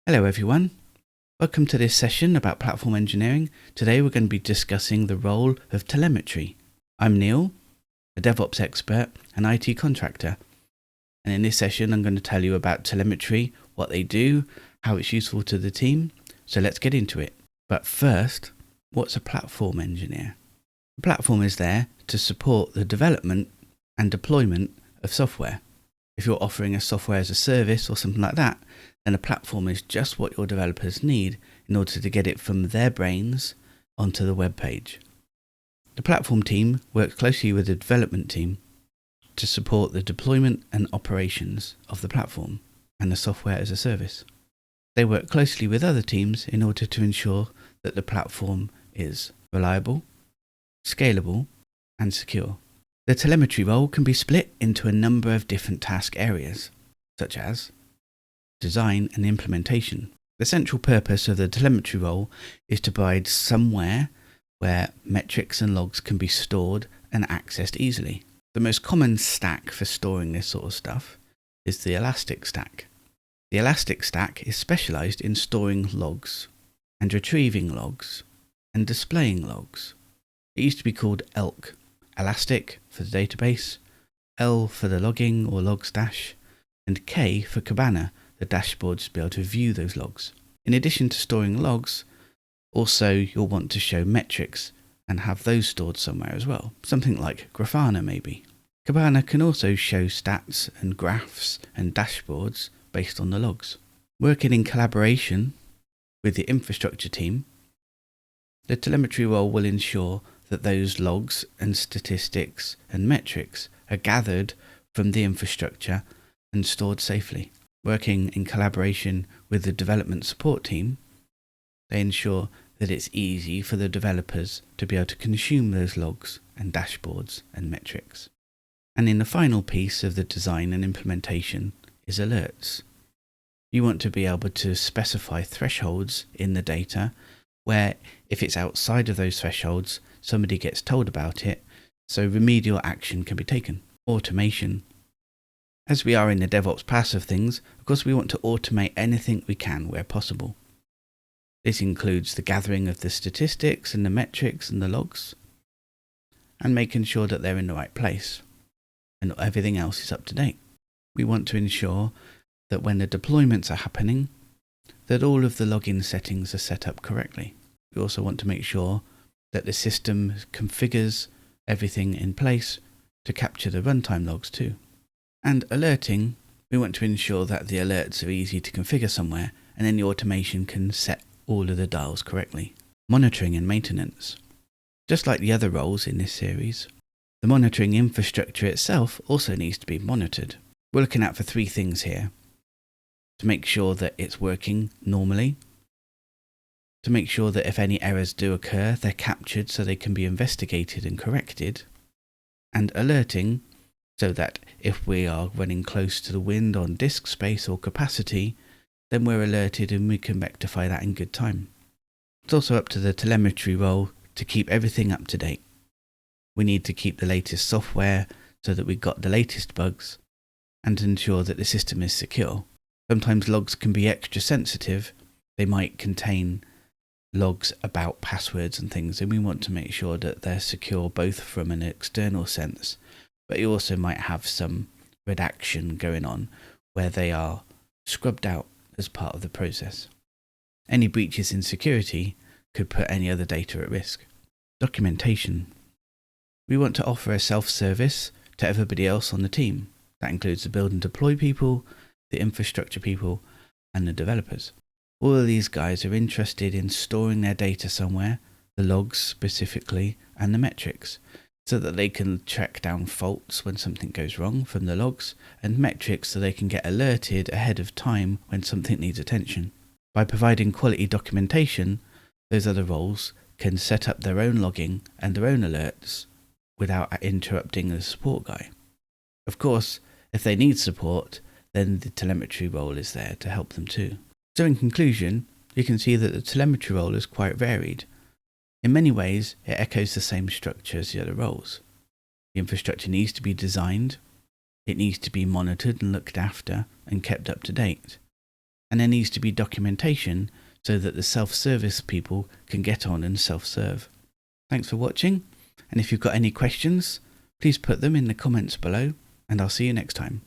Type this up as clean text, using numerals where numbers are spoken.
Hello everyone, welcome to this session about platform engineering. Today we're going to be discussing the role of telemetry. I'm Neil, a DevOps expert and IT contractor, and in this session I'm going to tell you about telemetry, what they do, how it's useful to the team, so let's get into it. But first, what's a platform engineer? A platform is there to support the development and deployment of software. If you're offering a software as a service or something like that, then a platform is just what your developers need in order to get it from their brains onto the web page. The platform team works closely with the development team to support the deployment and operations of the platform and the software as a service. They work closely with other teams in order to ensure that the platform is reliable, scalable, and secure. The telemetry role can be split into a number of different task areas, such as design and implementation. The central purpose of the telemetry role is to provide somewhere where metrics and logs can be stored and accessed easily. The most common stack for storing this sort of stuff is the Elastic Stack. The Elastic Stack is specialized in storing logs and retrieving logs and displaying logs. It used to be called ELK, Elastic for the database, L for the logging or log stash, and K for Kibana, the dashboards to be able to view those logs. In addition to storing logs, also you'll want to show metrics and have those stored somewhere as well. Something like Grafana maybe. Kibana can also show stats and graphs and dashboards based on the logs. Working in collaboration with the infrastructure team, the telemetry role will ensure that those logs and statistics and metrics are gathered from the infrastructure and stored safely. Working in collaboration with the development support team, they ensure that it's easy for the developers to be able to consume those logs and dashboards and metrics. And in the final piece of the design and implementation is alerts. You want to be able to specify thresholds in the data where if it's outside of those thresholds, somebody gets told about it, so remedial action can be taken. Automation. As we are in the DevOps path of things, of course we want to automate anything we can where possible. This includes the gathering of the statistics and the metrics and the logs, and making sure that they're in the right place, and everything else is up to date. We want to ensure that when the deployments are happening, that all of the login settings are set up correctly. We also want to make sure that the system configures everything in place to capture the runtime logs too. And alerting, we want to ensure that the alerts are easy to configure somewhere and then the automation can set all of the dials correctly. Monitoring and maintenance. Just like the other roles in this series, the monitoring infrastructure itself also needs to be monitored. We're looking out for three things here. To make sure that it's working normally, to make sure that if any errors do occur, they're captured so they can be investigated and corrected, and alerting so that if we are running close to the wind on disk space or capacity, then we're alerted and we can rectify that in good time. It's also up to the telemetry role to keep everything up to date. We need to keep the latest software so that we've got the latest bugs and to ensure that the system is secure. Sometimes logs can be extra sensitive. They might contain logs about passwords and things, and we want to make sure that they're secure both from an external sense, but you also might have some redaction going on where they are scrubbed out as part of the process. Any breaches in security could put any other data at risk. Documentation. We want to offer a self-service to everybody else on the team. That includes the build and deploy people, the infrastructure people, and the developers. All of these guys are interested in storing their data somewhere, the logs specifically, and the metrics, so that they can track down faults when something goes wrong from the logs, and metrics so they can get alerted ahead of time when something needs attention. By providing quality documentation, those other roles can set up their own logging and their own alerts without interrupting the support guy. Of course, if they need support, then the telemetry role is there to help them too. So in conclusion, you can see that the telemetry role is quite varied. In many ways, it echoes the same structure as the other roles. The infrastructure needs to be designed, it needs to be monitored and looked after and kept up to date. and there needs to be documentation so that the self-service people can get on and self-serve. Thanks for watching, and if you've got any questions, please put them in the comments below, and I'll see you next time.